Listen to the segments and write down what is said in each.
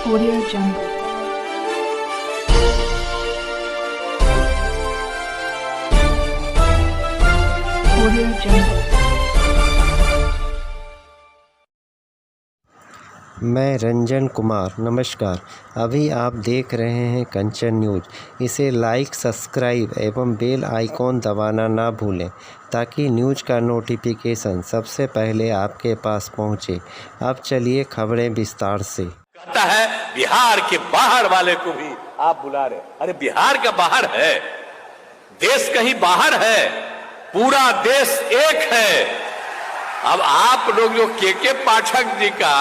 Audio Jungle. Audio Jungle. मैं रंजन कुमार, नमस्कार। अभी आप देख रहे हैं कंचन न्यूज़। इसे लाइक, सब्सक्राइब एवं बेल आइकॉन दबाना ना भूलें ताकि न्यूज़ का नोटिफिकेशन सबसे पहले आपके पास पहुंचे। अब चलिए खबरें विस्तार से। कहता है बिहार के बाहर वाले को भी आप बुला रहे। अरे बिहार का बाहर है, देश कहीं बाहर है, पूरा देश एक है। अब आप लोग जो के पाठक जी का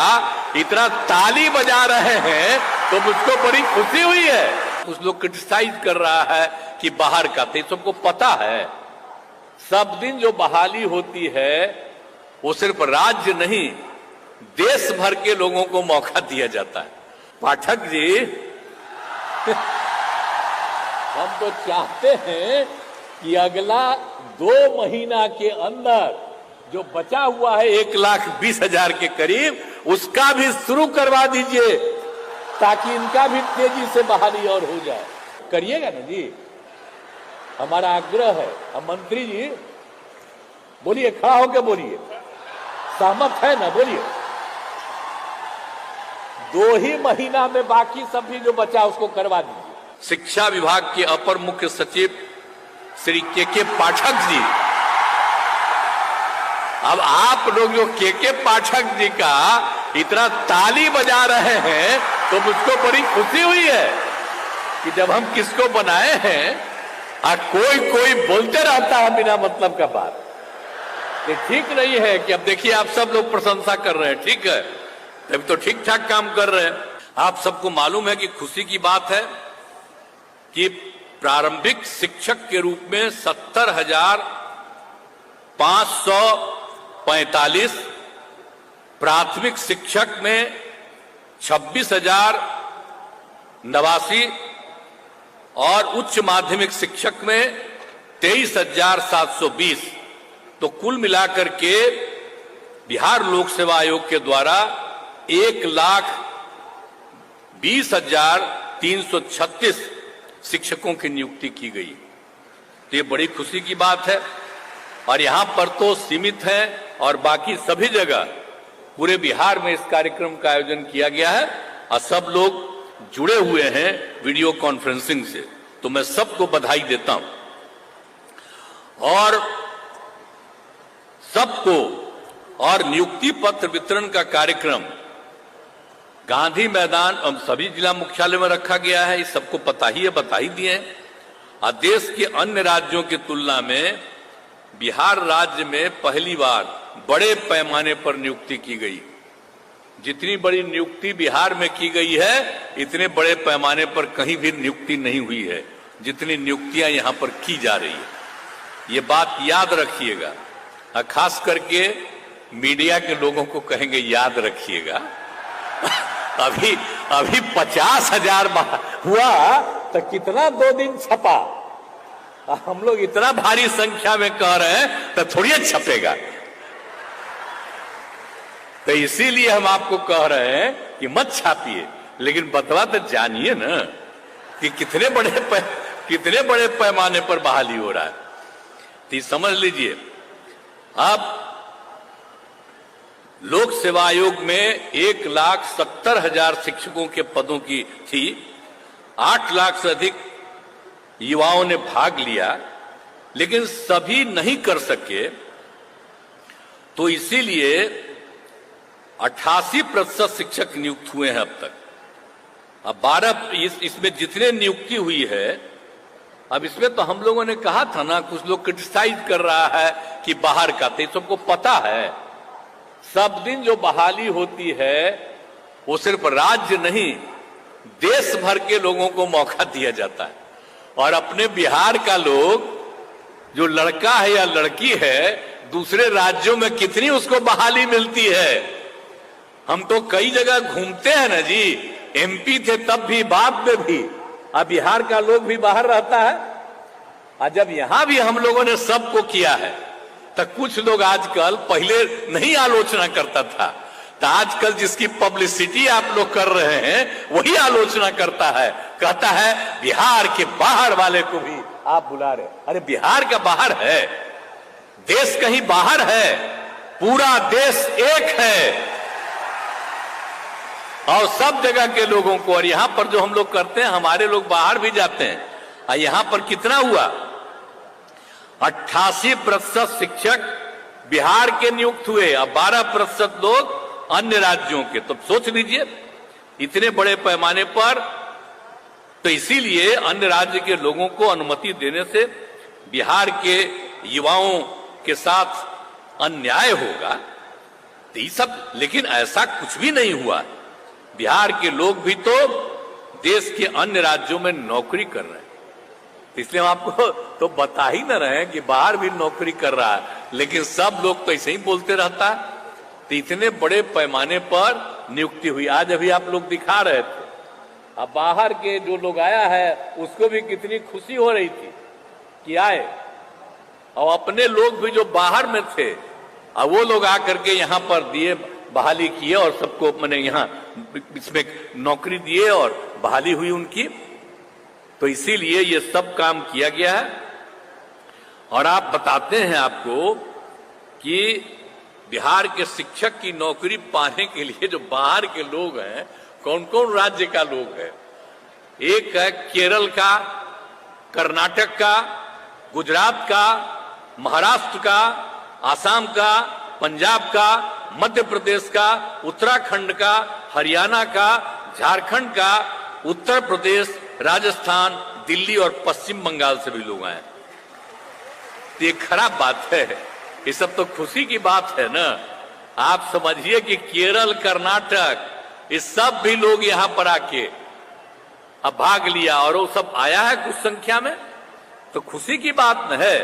इतना ताली बजा रहे हैं तो मुझको बड़ी खुशी हुई है। कुछ लोग क्रिटिसाइज कर रहा है कि बाहर का, तो सबको पता है सब दिन जो बहाली होती है वो सिर्फ राज्य नहीं देश भर के लोगों को मौका दिया जाता है। पाठक जी हम तो चाहते हैं कि अगला 2 महीना के अंदर जो बचा हुआ है 1,20,000 के करीब, उसका भी शुरू करवा दीजिए ताकि इनका भी तेजी से बहाली और हो जाए। करिएगा ना जी, हमारा आग्रह है। अब मंत्री जी बोलिए, खड़ा होकर बोलिए, सहमत है ना? बोलिए। 2 ही महीना में बाकी सब भी जो बचा उसको करवा दीजिए। शिक्षा विभाग के अपर मुख्य सचिव श्री के पाठक जी, अब आप लोग जो के पाठक जी का इतना ताली बजा रहे हैं तो मुझको बड़ी खुशी हुई है कि जब हम किसको बनाए हैं कोई बोलते रहता है बिना मतलब का बात। ये ठीक नहीं है कि अब देखिए आप सब लोग प्रशंसा कर रहे हैं, ठीक है, तब तो ठीक ठाक काम कर रहे हैं। आप सबको मालूम है कि खुशी की बात है कि प्रारंभिक शिक्षक के रूप में 70,545, प्राथमिक शिक्षक में 26,089 और उच्च माध्यमिक शिक्षक में 23,720। तो कुल मिलाकर के बिहार लोक सेवा आयोग के द्वारा 1,20,336 शिक्षकों की नियुक्ति की गई। तो ये बड़ी खुशी की बात है। और यहां पर तो सीमित है और बाकी सभी जगह पूरे बिहार में इस कार्यक्रम का आयोजन किया गया है और सब लोग जुड़े हुए हैं वीडियो कॉन्फ्रेंसिंग से। तो मैं सबको बधाई देता हूं और सबको। और नियुक्ति पत्र वितरण का कार्यक्रम गांधी मैदान सभी जिला मुख्यालय में रखा गया है। इस सबको पता ही है, बता ही दिए हैं। और देश के अन्य राज्यों की तुलना में बिहार राज्य में पहली बार बड़े पैमाने पर नियुक्ति की गई। जितनी बड़ी नियुक्ति बिहार में की गई है इतने बड़े पैमाने पर कहीं भी नियुक्ति नहीं हुई है जितनी नियुक्तियां यहां पर की जा रही है। ये बात याद रखिएगा, खास करके मीडिया के लोगों को कहेंगे याद रखिएगा। अभी 50,000 हुआ तो कितना 2 दिन छपा। हम लोग इतना भारी संख्या में कह रहे हैं तो थोड़ी छपेगा। तो इसीलिए हम आपको कह रहे हैं कि मत छापिए, लेकिन बतवा तो जानिए ना कि कितने बड़े पैमाने पर बहाली हो रहा है। तो समझ लीजिए, अब लोक सेवा आयोग में 1,70,000 शिक्षकों के पदों की थी। 8 लाख से अधिक युवाओं ने भाग लिया, लेकिन सभी नहीं कर सके। तो इसीलिए 88% शिक्षक नियुक्त हुए हैं अब तक। अब 12 इसमें जितने नियुक्ति हुई है, अब इसमें तो हम लोगों ने कहा था ना, कुछ लोग क्रिटिसाइज कर रहा है कि बाहर का, तो सबको पता है सब दिन जो बहाली होती है वो सिर्फ राज्य नहीं देश भर के लोगों को मौका दिया जाता है। और अपने बिहार का लोग जो लड़का है या लड़की है, दूसरे राज्यों में कितनी उसको बहाली मिलती है। हम तो कई जगह घूमते हैं ना जी, MP थे तब भी, बाद में भी। अब बिहार का लोग भी बाहर रहता है। और जब यहां भी हम लोगों ने सबको किया है तो कुछ लोग आजकल, पहले नहीं आलोचना करता था, तो आजकल जिसकी पब्लिसिटी आप लोग कर रहे हैं वही आलोचना करता है, कहता है बिहार के बाहर वाले को भी आप बुला रहे। अरे बिहार का बाहर है, देश कहीं बाहर है, पूरा देश एक है और सब जगह के लोगों को। और यहां पर जो हम लोग करते हैं, हमारे लोग बाहर भी जाते हैं। और यहां पर कितना हुआ, 88% शिक्षक बिहार के नियुक्त हुए और 12% लोग अन्य राज्यों के। तो सोच लीजिए इतने बड़े पैमाने पर। तो इसीलिए अन्य राज्य के लोगों को अनुमति देने से बिहार के युवाओं के साथ अन्याय होगा। तो ये सब, लेकिन ऐसा कुछ भी नहीं हुआ। बिहार के लोग भी तो देश के अन्य राज्यों में नौकरी कर रहे हैं। इसलिए हम आपको तो बता ही न रहे हैं कि बाहर भी नौकरी कर रहा है, लेकिन सब लोग तो ऐसे ही बोलते रहता है। तो इतने बड़े पैमाने पर नियुक्ति हुई। आज अभी आप लोग दिखा रहे थे, अब बाहर के जो लोग आया है उसको भी कितनी खुशी हो रही थी कि आए, और अपने लोग भी जो बाहर में थे अब वो लोग आकर के यहाँ पर दिए, बहाली किए और सबको मैंने यहाँ इसमें नौकरी दिए और बहाली हुई उनकी। तो इसीलिए ये सब काम किया गया है। और आप बताते हैं आपको कि बिहार के शिक्षक की नौकरी पाने के लिए जो बाहर के लोग हैं, कौन कौन राज्य का लोग है। एक है केरल का, कर्नाटक का, गुजरात का, महाराष्ट्र का, आसाम का, पंजाब का, मध्य प्रदेश का, उत्तराखंड का, हरियाणा का, झारखंड का, उत्तर प्रदेश, राजस्थान, दिल्ली और पश्चिम बंगाल से भी लोग आए। तो ये खराब बात है, ये सब तो खुशी की बात है ना। आप समझिए कि केरल, कर्नाटक, ये सब भी लोग यहां पर आके अब भाग लिया और वो सब आया है कुछ संख्या में। तो खुशी की बात न है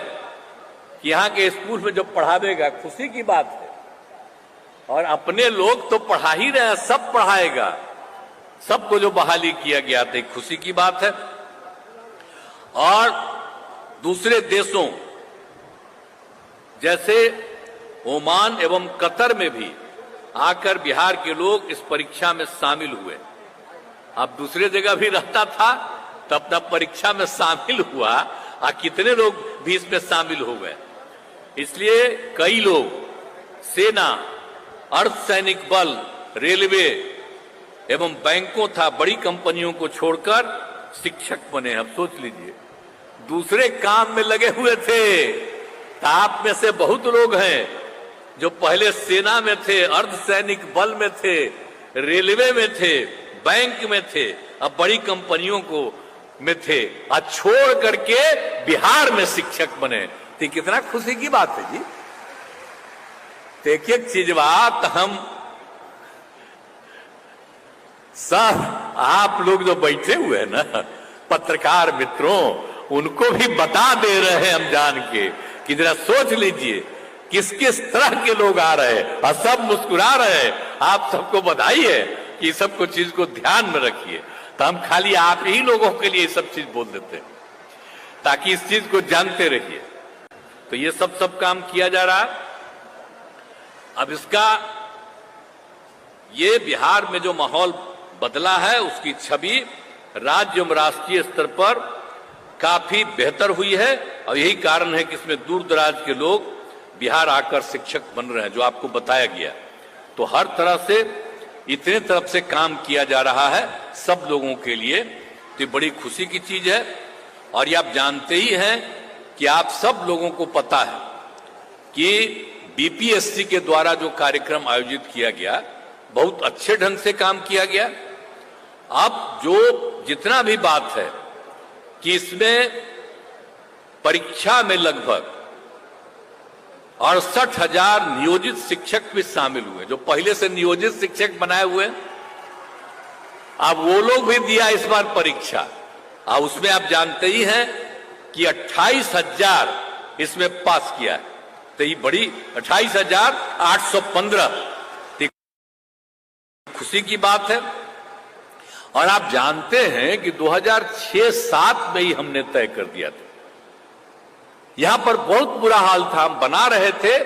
कि यहाँ के स्कूल में जो पढ़ावेगा, खुशी की बात है। और अपने लोग तो पढ़ा ही रहे हैं, सब पढ़ाएगा, सबको जो बहाली किया गया था, खुशी की बात है। और दूसरे देशों जैसे ओमान एवं कतर में भी आकर बिहार के लोग इस परीक्षा में शामिल हुए। अब दूसरे जगह भी रहता था तब अपना परीक्षा में शामिल हुआ, और कितने लोग भी इसमें शामिल हो गए। इसलिए कई लोग सेना, अर्धसैनिक बल, रेलवे एवं बैंकों था बड़ी कंपनियों को छोड़कर शिक्षक बने। अब सोच लीजिए, दूसरे काम में लगे हुए थे। तो आप में से बहुत लोग हैं जो पहले सेना में थे, अर्धसैनिक बल में थे, रेलवे में थे, बैंक में थे, अब बड़ी कंपनियों को में थे, और छोड़ करके बिहार में शिक्षक बने। तो कितना खुशी की बात है जी। तो एक एक चीज बात हम सब आप लोग जो बैठे हुए हैं ना, पत्रकार मित्रों, उनको भी बता दे रहे हैं हम जान के कि जरा सोच लीजिए किस किस तरह के लोग आ रहे हैं, और सब मुस्कुरा रहे हैं। आप सबको बधाई है कि सब कुछ चीज को ध्यान में रखिए। तो हम खाली आप ही लोगों के लिए सब चीज बोल देते हैं ताकि इस चीज को जानते रहिए। तो ये सब काम किया जा रहा है। अब इसका ये बिहार में जो माहौल बदला है, उसकी छवि राज्य एवं राष्ट्रीय स्तर पर काफी बेहतर हुई है। और यही कारण है कि इसमें दूर दराज के लोग बिहार आकर शिक्षक बन रहे हैं, जो आपको बताया गया। तो हर तरह से इतने तरफ से काम किया जा रहा है सब लोगों के लिए। तो ये बड़ी खुशी की चीज है। और ये आप जानते ही हैं कि आप सब लोगों को पता है कि बीपीएससी के द्वारा जो कार्यक्रम आयोजित किया गया, बहुत अच्छे ढंग से काम किया गया। अब जो जितना भी बात है कि इसमें परीक्षा में लगभग 68,000 नियोजित शिक्षक भी शामिल हुए, जो पहले से नियोजित शिक्षक बनाए हुए। अब वो लोग भी दिया इस बार परीक्षा, और उसमें आप जानते ही हैं कि 28,000 इसमें पास किया है। तो ये बड़ी 28,815 खुशी की बात है। और आप जानते हैं कि 2006-07 में ही हमने तय कर दिया था। यहां पर बहुत बुरा हाल था, हम बना रहे थे,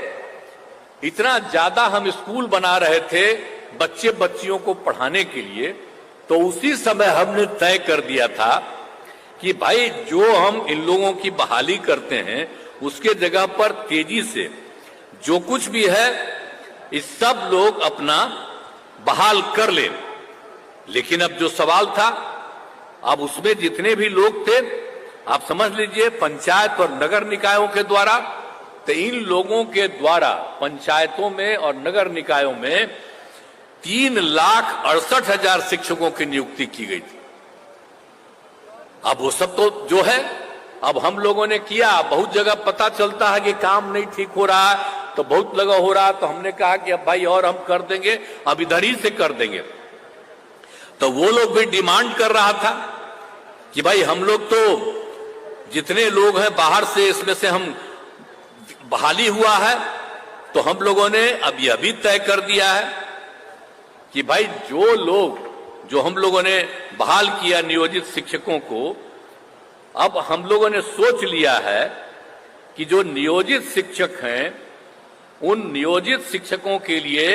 इतना ज्यादा हम स्कूल बना रहे थे बच्चे बच्चियों को पढ़ाने के लिए, तो उसी समय हमने तय कर दिया था कि भाई जो हम इन लोगों की बहाली करते हैं उसके जगह पर तेजी से जो कुछ भी है इस सब लोग अपना बहाल कर ले। लेकिन अब जो सवाल था, अब उसमें जितने भी लोग थे, आप समझ लीजिए पंचायत और नगर निकायों के द्वारा, तो इन लोगों के द्वारा पंचायतों में और नगर निकायों में 3,68,000 शिक्षकों की नियुक्ति की गई थी। अब वो सब तो जो है अब हम लोगों ने किया। बहुत जगह पता चलता है कि काम नहीं ठीक हो रहा है, तो बहुत लगा हो रहा है, तो हमने कहा कि अब भाई और हम कर देंगे, अब इधर ही से कर देंगे। तो वो लोग भी डिमांड कर रहा था कि भाई हम लोग तो जितने लोग हैं बाहर से, इसमें से हम बहाली हुआ है, तो हम लोगों ने अब यह भी तय कर दिया है कि भाई जो लोग जो हम लोगों ने बहाल किया नियोजित शिक्षकों को, अब हम लोगों ने सोच लिया है कि जो नियोजित शिक्षक हैं उन नियोजित शिक्षकों के लिए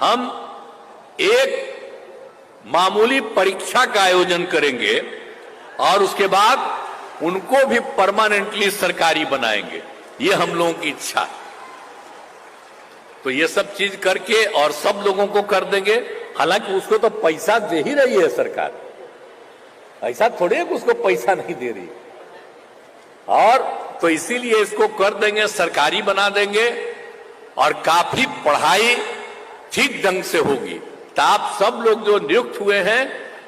हम एक मामूली परीक्षा का आयोजन करेंगे और उसके बाद उनको भी परमानेंटली सरकारी बनाएंगे। ये हम लोगों की इच्छा है। तो ये सब चीज करके और सब लोगों को कर देंगे। हालांकि उसको तो पैसा दे ही रही है सरकार, ऐसा थोड़े है कि उसको पैसा नहीं दे रही। और तो इसीलिए इसको कर देंगे, सरकारी बना देंगे और काफी पढ़ाई ठीक ढंग से होगी। तो आप सब लोग जो नियुक्त हुए हैं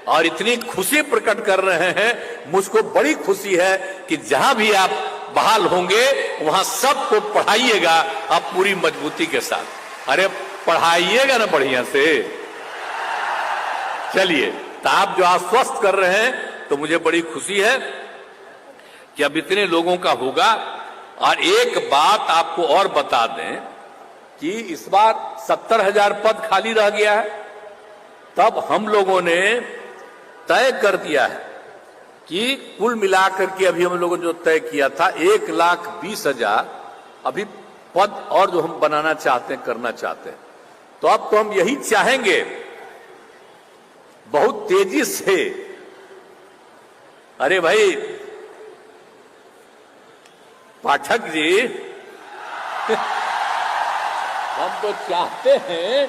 और इतनी खुशी प्रकट कर रहे हैं, मुझको बड़ी खुशी है कि जहां भी आप बहाल होंगे वहां सबको पढ़ाइएगा आप पूरी मजबूती के साथ। अरे पढ़ाइएगा ना बढ़िया से। चलिए, तो आप जो आश्वस्त कर रहे हैं तो मुझे बड़ी खुशी है कि अब इतने लोगों का होगा। और एक बात आपको और बता दें कि इस बार 70,000 पद खाली रह गया है। तब हम लोगों ने तय कर दिया है कि कुल मिलाकर के अभी हम लोगों ने जो तय किया था 1,20,000 अभी पद और जो हम बनाना चाहते हैं, करना चाहते हैं। तो अब तो हम यही चाहेंगे बहुत तेजी से। अरे भाई पाठक जी हम तो चाहते हैं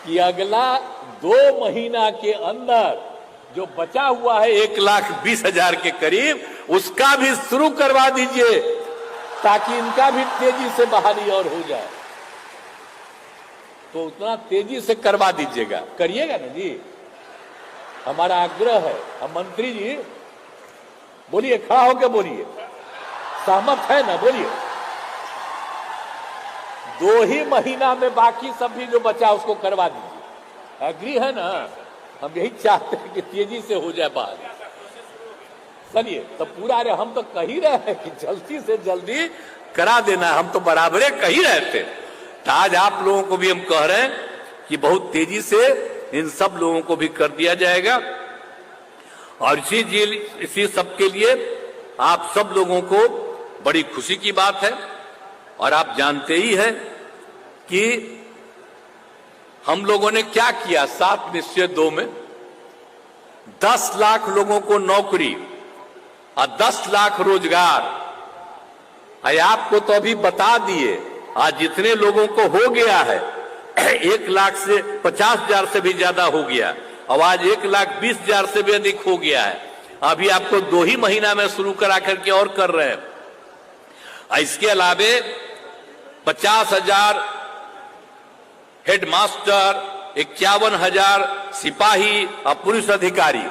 कि अगला 2 महीना के अंदर जो बचा हुआ है 1,20,000 के करीब, उसका भी शुरू करवा दीजिए ताकि इनका भी तेजी से बहाली और हो जाए। तो उतना तेजी से करवा दीजिएगा, करिएगा ना जी, हमारा आग्रह है। हम मंत्री जी बोलिए, खड़ा होकर बोलिए, सहमत है ना, बोलिए। 2 ही महीना में बाकी सब भी जो बचा उसको करवा दीजिए। एग्री है ना? हम यही चाहते हैं कि तेजी से हो जाए बात। चलिए, तो पूरा अरे हम तो कह ही रहे हैं कि जल्दी से जल्दी करा देना, हम तो बराबरे कह ही रहे थे। तो आज आप लोगों को भी हम कह रहे हैं कि बहुत तेजी से इन सब लोगों को भी कर दिया जाएगा। और इसी सब के लिए आप सब लोगों को बड़ी खुशी की बात है। और आप जानते ही हैं कि हम लोगों ने क्या किया 7 निश्चय 2 में 10 लाख लोगों को नौकरी और 10 लाख रोजगार। आपको तो अभी बता दिए, आज जितने लोगों को हो गया है 1,50,000 से भी ज्यादा हो गया, और आज 1,20,000 से भी अधिक हो गया है। अभी आपको 2 ही महीना में शुरू करा करके और कर रहे हैं। इसके अलावे 50,000 हेडमास्टर, 51,000 सिपाही और पुलिस अधिकारी,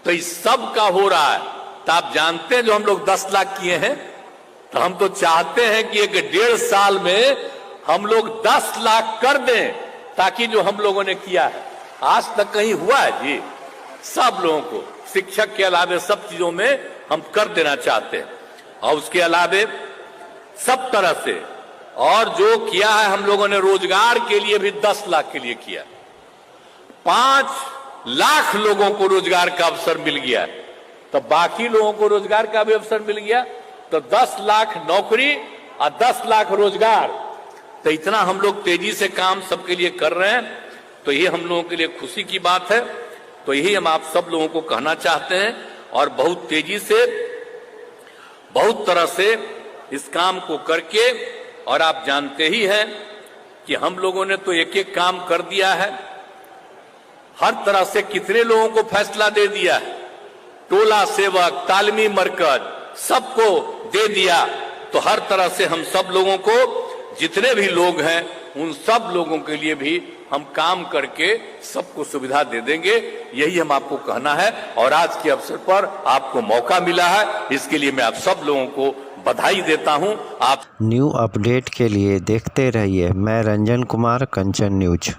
तो इस सब का हो रहा है। तो आप जानते हैं जो हम लोग 10 लाख किए हैं, तो हम तो चाहते हैं कि 1.5 साल में हम लोग 10 लाख कर दें, ताकि जो हम लोगों ने किया है आज तक कहीं हुआ है जी, सब लोगों को शिक्षक के अलावे सब चीजों में हम कर देना चाहते हैं। और उसके अलावे सब तरह से और जो किया है हम लोगों ने रोजगार के लिए भी 10 लाख के लिए किया। 5 लाख लोगों को रोजगार का अवसर मिल गया, तो बाकी लोगों को रोजगार का भी अवसर मिल गया। तो 10 लाख नौकरी और 10 लाख रोजगार, तो इतना हम लोग तेजी से काम सबके लिए कर रहे हैं। तो तो ये हम लोगों के लिए खुशी की बात है। तो यही हम आप सब लोगों को कहना चाहते हैं और बहुत तेजी से, बहुत तरह से इस काम को करके, और आप जानते ही हैं कि हम लोगों ने तो एक एक काम कर दिया है, हर तरह से कितने लोगों को फैसला दे दिया है, टोला सेवक, तालीमी मरकज सबको दे दिया। तो हर तरह से हम सब लोगों को, जितने भी लोग हैं उन सब लोगों के लिए भी हम काम करके सबको सुविधा दे देंगे, यही हम आपको कहना है। और आज के अवसर पर आपको मौका मिला है, इसके लिए मैं आप सब लोगों को बधाई देता हूं। आप न्यू अपडेट के लिए देखते रहिए मैं रंजन कुमार, कंचन न्यूज।